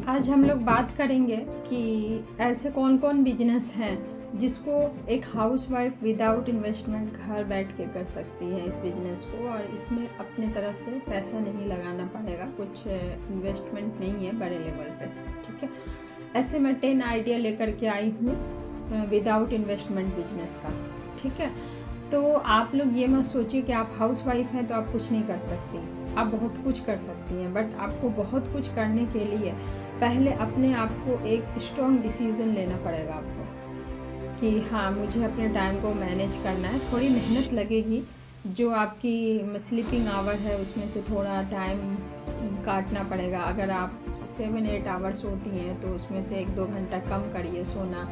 आज हम लोग बात करेंगे कि ऐसे कौन कौन बिजनेस हैं जिसको एक हाउसवाइफ विदाउट इन्वेस्टमेंट घर बैठ के कर सकती है इस बिज़नेस को, और इसमें अपने तरफ से पैसा नहीं लगाना पड़ेगा, कुछ इन्वेस्टमेंट नहीं है बड़े लेवल पे। ठीक है, ऐसे मैं 10 आइडिया लेकर के आई हूँ विदाउट इन्वेस्टमेंट बिजनेस का। ठीक है, तो आप लोग ये मत सोचिए कि आप हाउसवाइफ हैं तो आप कुछ नहीं कर सकती, आप बहुत कुछ कर सकती हैं। बट आपको बहुत कुछ करने के लिए पहले अपने आप को एक स्ट्रॉन्ग डिसीज़न लेना पड़ेगा आपको कि हाँ, मुझे अपने टाइम को मैनेज करना है। थोड़ी मेहनत लगेगी, जो आपकी स्लीपिंग आवर है उसमें से थोड़ा टाइम काटना पड़ेगा। अगर आप 7-8 आवर्स सोती हैं तो उसमें से 1-2 घंटा कम करिए सोना,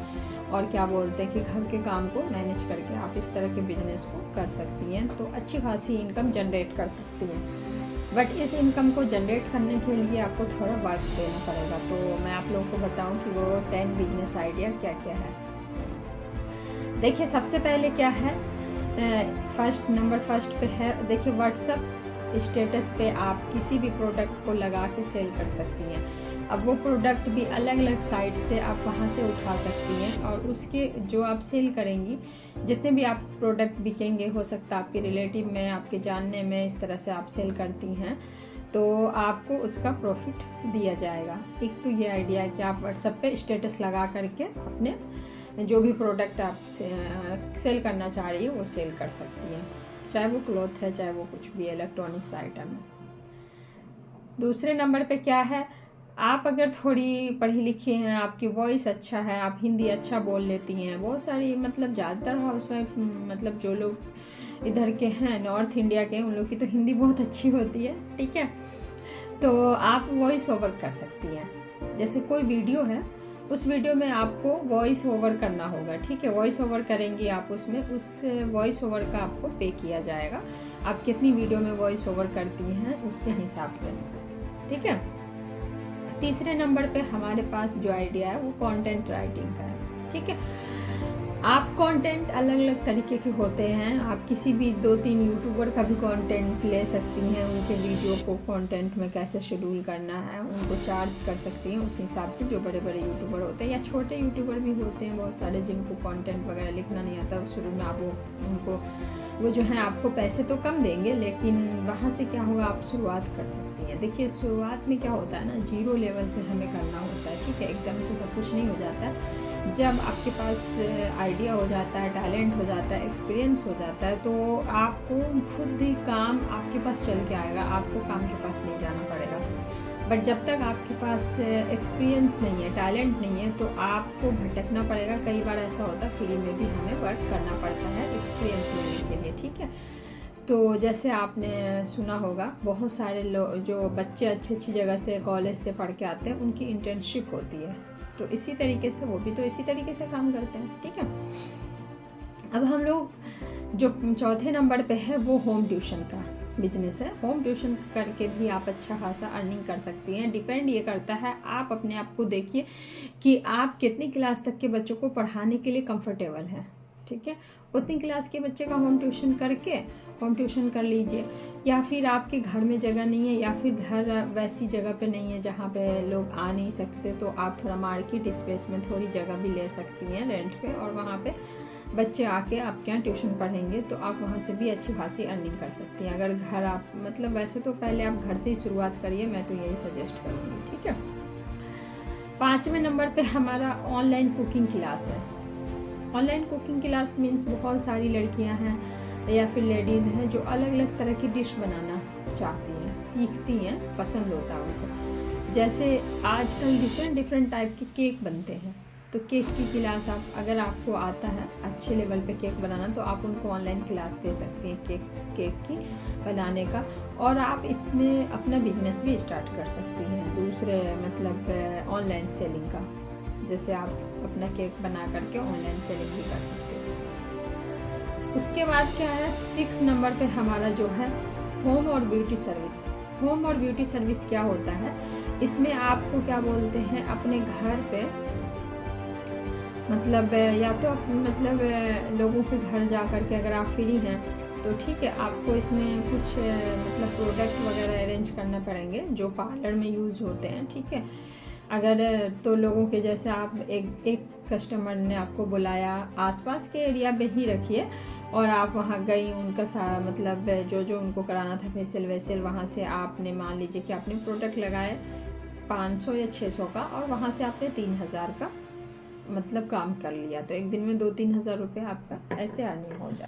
और क्या बोलते हैं कि घर के काम को मैनेज करके आप इस तरह के बिजनेस को कर सकती हैं, तो अच्छी खासी इनकम जनरेट कर सकती हैं। बट इस इनकम को जनरेट करने के लिए आपको थोड़ा वर्क देना पड़ेगा। तो मैं आप लोगों को बताऊं कि वो 10 बिजनेस आइडिया क्या क्या है। देखिए, सबसे पहले क्या है, नंबर फर्स्ट पे है, देखिए व्हाट्सएप स्टेटस पे आप किसी भी प्रोडक्ट को लगा के सेल कर सकती हैं। अब वो प्रोडक्ट भी अलग अलग साइट से आप वहाँ से उठा सकती हैं, और उसके जो आप सेल करेंगी, जितने भी आप प्रोडक्ट बिकेंगे, हो सकता है आपके रिलेटिव में, आपके जानने में, इस तरह से आप सेल करती हैं तो आपको उसका प्रॉफिट दिया जाएगा। एक तो ये आइडिया है कि आप व्हाट्सएप पे स्टेटस लगा करके अपने जो भी प्रोडक्ट आप सेल करना चाह रही है वो सेल कर सकती हैं, चाहे वो क्लॉथ है, चाहे वो कुछ भी इलेक्ट्रॉनिक्स आइटम है। दूसरे नंबर पे क्या है, आप अगर थोड़ी पढ़ी लिखी हैं, आपकी वॉइस अच्छा है, आप हिंदी अच्छा बोल लेती हैं, बहुत सारी ज़्यादातर हाउसवाइफ जो लोग इधर के हैं, नॉर्थ इंडिया के, उन लोग की तो हिंदी बहुत अच्छी होती है। ठीक है, तो आप वॉइस ओवर कर सकती हैं। जैसे कोई वीडियो है, उस वीडियो में आपको वॉइस ओवर करना होगा। ठीक है, वॉइस ओवर करेंगी आप, उसमें उस वॉइस ओवर का आपको पे किया जाएगा। आप कितनी वीडियो में वॉइस ओवर करती हैं उसके हिसाब से। ठीक है, तीसरे नंबर पे हमारे पास जो आइडिया है वो कंटेंट राइटिंग का है। ठीक है, आप कंटेंट अलग अलग तरीके के होते हैं। आप किसी भी 2-3 यूट्यूबर का भी कंटेंट ले सकती हैं, उनके वीडियो को कंटेंट में कैसे शेड्यूल करना है उनको चार्ज कर सकती हैं उस हिसाब से। जो बड़े बड़े यूट्यूबर होते हैं या छोटे यूट्यूबर भी होते हैं बहुत सारे, जिनको कंटेंट वगैरह लिखना नहीं आता, शुरू में आप वो जो है आपको पैसे तो कम देंगे, लेकिन वहाँ से क्या होगा, आप शुरुआत कर सकती हैं। देखिए, शुरुआत में क्या होता है ना, 0 लेवल से हमें करना होता है। ठीक है, एकदम से सब कुछ नहीं हो जाता है। जब आपके पास आइडिया हो जाता है, टैलेंट हो जाता है, एक्सपीरियंस हो जाता है, तो आपको खुद ही काम आपके पास चल के आएगा, आपको काम के पास नहीं जाना पड़ेगा। बट जब तक आपके पास एक्सपीरियंस नहीं है, टैलेंट नहीं है, तो आपको भटकना पड़ेगा। कई बार ऐसा होता है फ्री में भी हमें वर्क करना पड़ता है एक्सपीरियंस लेने के लिए। ठीक है, तो जैसे आपने सुना होगा, बहुत सारे लोग जो बच्चे अच्छी जगह से, कॉलेज से पढ़ के आते हैं, उनकी इंटर्नशिप होती है, तो इसी तरीके से वो भी तो इसी तरीके से काम करते हैं। ठीक है, अब हम लोग जो चौथे नंबर पे है वो होम ट्यूशन का बिजनेस है। होम ट्यूशन करके भी आप अच्छा खासा अर्निंग कर सकती हैं। डिपेंड ये करता है, आप अपने आप को देखिए कि आप कितनी क्लास तक के बच्चों को पढ़ाने के लिए कंफर्टेबल हैं। ठीक है, उतनी क्लास के बच्चे का होम ट्यूशन कर लीजिए। या फिर आपके घर में जगह नहीं है, या फिर घर वैसी जगह पे नहीं है जहाँ पे लोग आ नहीं सकते, तो आप थोड़ा मार्केट स्पेस में थोड़ी जगह भी ले सकती हैं रेंट पे, और वहाँ पे बच्चे आके आपके यहाँ ट्यूशन पढ़ेंगे, तो आप वहाँ से भी अच्छी खासी अर्निंग कर सकती हैं। अगर घर आप वैसे तो पहले आप घर से ही शुरुआत करिए, मैं तो यही सजेस्ट करूँगी। ठीक है, 5वें नंबर पे हमारा ऑनलाइन कुकिंग क्लास है। ऑनलाइन कुकिंग क्लास मीन्स बहुत सारी लड़कियां हैं या फिर लेडीज़ हैं जो अलग अलग तरह की डिश बनाना चाहती हैं, सीखती हैं, पसंद होता है उनको। जैसे आजकल डिफरेंट टाइप के केक बनते हैं, तो केक की क्लास अगर आपको आता है अच्छे लेवल पे केक बनाना, तो आप उनको ऑनलाइन क्लास दे सकती हैं केक की बनाने का, और आप इसमें अपना बिजनेस भी स्टार्ट कर सकती हैं दूसरे ऑनलाइन सेलिंग का। जैसे आप अपना केक बना करके ऑनलाइन सेलिंग भी कर सकते हैं। उसके बाद क्या है, 6 नंबर पे हमारा जो है होम और ब्यूटी सर्विस। होम और ब्यूटी सर्विस क्या होता है, इसमें आपको क्या बोलते हैं, अपने घर पे या तो लोगों के घर जा करके, अगर आप फ्री हैं तो ठीक है, आपको इसमें कुछ प्रोडक्ट वगैरह अरेंज करने पड़ेंगे जो पार्लर में यूज़ होते हैं। ठीक है, अगर तो लोगों के जैसे आप एक कस्टमर ने आपको बुलाया, आसपास के एरिया में ही रखिए, और आप वहाँ गई, उनका मतलब जो उनको कराना था फेशियल वेशियल, वहाँ से आपने मान लीजिए कि आपने प्रोडक्ट लगाए 500 या 600 का, और वहाँ से आपने 3000 का मतलब काम कर लिया, तो एक दिन में 2-3 हज़ार रुपये आपका ऐसे अर्निंग हो जाए।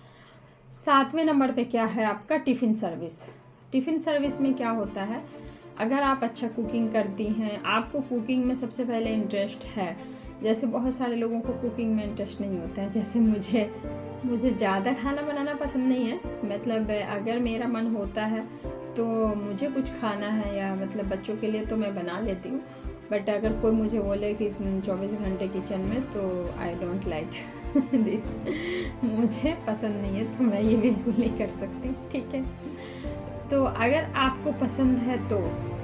7वें नंबर पे क्या है आपका टिफ़िन सर्विस। टिफ़िन सर्विस में क्या होता है, अगर आप अच्छा कुकिंग करती हैं, आपको कुकिंग में सबसे पहले इंटरेस्ट है, जैसे बहुत सारे लोगों को कुकिंग में इंटरेस्ट नहीं होता है, जैसे मुझे ज़्यादा खाना बनाना पसंद नहीं है, मतलब अगर मेरा मन होता है तो मुझे कुछ खाना है या मतलब बच्चों के लिए तो मैं बना लेती हूँ, बट अगर कोई मुझे बोले कि 24 घंटे किचन में, तो आई डोंट लाइक दिस, मुझे पसंद नहीं है, तो मैं ये बिल्कुल नहीं कर सकती, ठीक है। तो अगर आपको पसंद है तो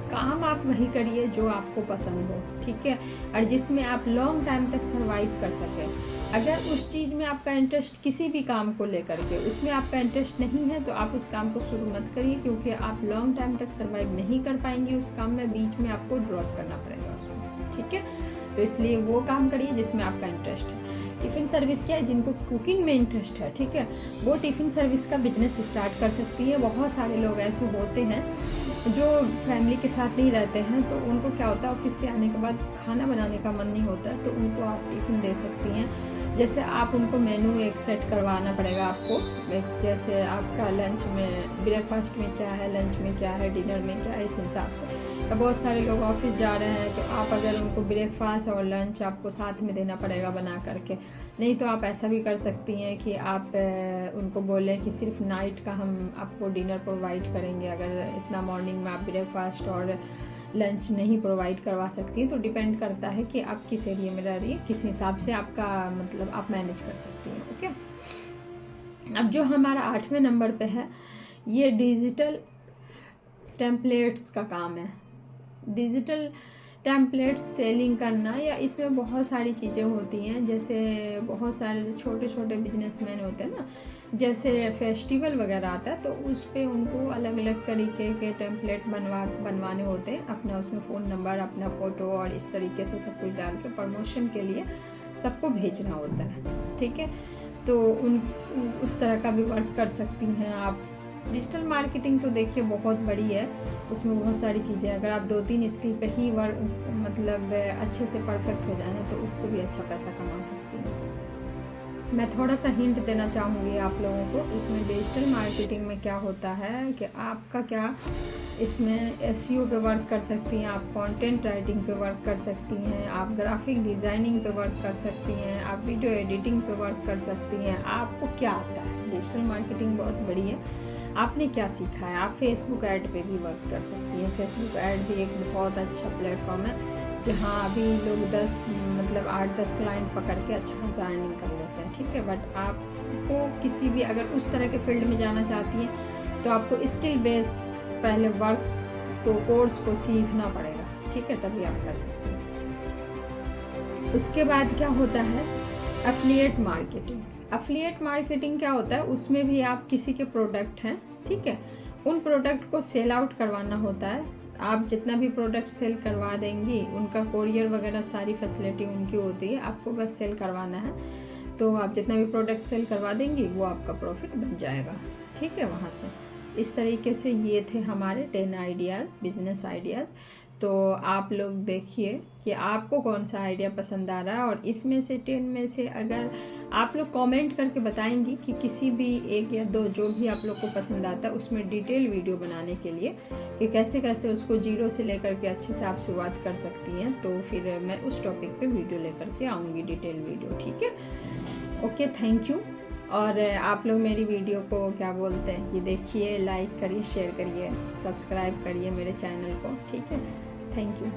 काम आप वही करिए जो आपको पसंद हो, ठीक है, और जिसमें आप लॉन्ग टाइम तक सर्वाइव कर सकें। अगर उस चीज़ में आपका इंटरेस्ट, किसी भी काम को लेकर के उसमें आपका इंटरेस्ट नहीं है, तो आप उस काम को शुरू मत करिए, क्योंकि आप लॉन्ग टाइम तक सर्वाइव नहीं कर पाएंगे उस काम में, बीच में आपको ड्रॉप करना पड़ेगा उसमें, ठीक है। तो इसलिए वो काम करिए जिसमें आपका इंटरेस्ट है। टिफ़िन सर्विस क्या है, जिनको कुकिंग में इंटरेस्ट है, ठीक है, वो टिफ़िन सर्विस का बिजनेस स्टार्ट कर सकती है। बहुत सारे लोग ऐसे होते हैं जो फैमिली के साथ नहीं रहते हैं, तो उनको क्या होता है, ऑफिस से आने के बाद खाना बनाने का मन नहीं होता है, तो उनको आप टिफ़िन दे सकती हैं। जैसे आप उनको मेनू एक सेट करवाना पड़ेगा आपको, जैसे आपका लंच में, ब्रेकफास्ट में क्या है, लंच में क्या है, डिनर में क्या है, इस हिसाब से। अब बहुत सारे लोग ऑफिस जा रहे हैं, तो आप अगर उनको ब्रेकफास्ट और लंच आपको साथ में देना पड़ेगा बना करके। नहीं तो आप ऐसा भी कर सकती हैं कि आप उनको बोलें कि सिर्फ नाइट का हम आपको डिनर प्रोवाइड करेंगे, अगर इतना मॉर्निंग में आप ब्रेकफास्ट और लंच नहीं प्रोवाइड करवा सकती हैं, तो डिपेंड करता है कि आप किस एरिया में रह रही है, किस हिसाब से आपका मतलब आप मैनेज कर सकती हैं, ओके। अब जो हमारा 8वें नंबर पे है, ये डिजिटल टेम्पलेट्स का काम है। डिजिटल टेम्पलेट्स सेलिंग करना, या इसमें बहुत सारी चीज़ें होती हैं, जैसे बहुत सारे छोटे छोटे बिजनेसमैन होते हैं ना, जैसे फेस्टिवल वगैरह आता है, तो उस पर उनको अलग अलग तरीके के टेम्पलेट बनवाने होते हैं, अपना उसमें फ़ोन नंबर, अपना फ़ोटो और इस तरीके से सब कुछ डाल के प्रमोशन के लिए सबको भेजना होता है, ठीक है। तो उस तरह का भी वर्क कर सकती हैं आप। डिजिटल मार्केटिंग तो देखिए बहुत बड़ी है, उसमें बहुत सारी चीज़ें, अगर आप 2-3 स्किल पे ही मतलब अच्छे से परफेक्ट हो जाए ना, तो उससे भी अच्छा पैसा कमा सकती हैं। मैं थोड़ा सा हिंट देना चाहूँगी आप लोगों को, इसमें डिजिटल मार्केटिंग में क्या होता है कि आपका क्या, इसमें एसईओ पे वर्क कर सकती हैं, आप कंटेंट राइटिंग पे वर्क कर सकती हैं, आप ग्राफिक डिज़ाइनिंग पे वर्क कर सकती हैं, आप वीडियो एडिटिंग पे वर्क कर सकती हैं। आपको क्या आता है, डिजिटल मार्केटिंग बहुत बड़ी है, आपने क्या सीखा है। आप फेसबुक ऐड पे भी वर्क कर सकती हैं। फेसबुक ऐड भी एक बहुत अच्छा प्लेटफॉर्म है, जहाँ अभी लोग 8-10 क्लाइंट पकड़ के अच्छा खासा अर्निंग कर लेते हैं, ठीक है। बट आपको किसी भी अगर उस तरह के फील्ड में जाना चाहती हैं, तो आपको स्किल बेस पहले कोर्स को सीखना पड़ेगा, ठीक है, तभी आप कर सकते हैं। उसके बाद क्या होता है, एफिलिएट मार्केटिंग। एफिलिएट मार्केटिंग क्या होता है, उसमें भी आप किसी के प्रोडक्ट हैं, ठीक है, उन प्रोडक्ट को सेल आउट करवाना होता है। आप जितना भी प्रोडक्ट सेल करवा देंगी, उनका कोरियर वगैरह सारी फैसिलिटी उनकी होती है, आपको बस सेल करवाना है। तो आप जितना भी प्रोडक्ट सेल करवा देंगी, वो आपका प्रॉफिट बन जाएगा, ठीक है। वहाँ से इस तरीके से ये थे हमारे 10 आइडियाज़, बिजनेस आइडियाज़। तो आप लोग देखिए कि आपको कौन सा आइडिया पसंद आ रहा है, और इसमें से 10 में से अगर आप लोग कमेंट करके बताएंगी कि किसी भी 1 या 2 जो भी आप लोग को पसंद आता है, उसमें डिटेल वीडियो बनाने के लिए कि कैसे कैसे उसको 0 से लेकर के अच्छे से आप शुरुआत कर सकती हैं, तो फिर मैं उस टॉपिक पे वीडियो लेकर के आऊँगी, डिटेल वीडियो, ठीक है। Okay, thank you. और आप लोग मेरी वीडियो को क्या बोलते हैं कि देखिए, लाइक करिए, शेयर करिए, सब्सक्राइब करिए मेरे चैनल को, ठीक है। Thank you.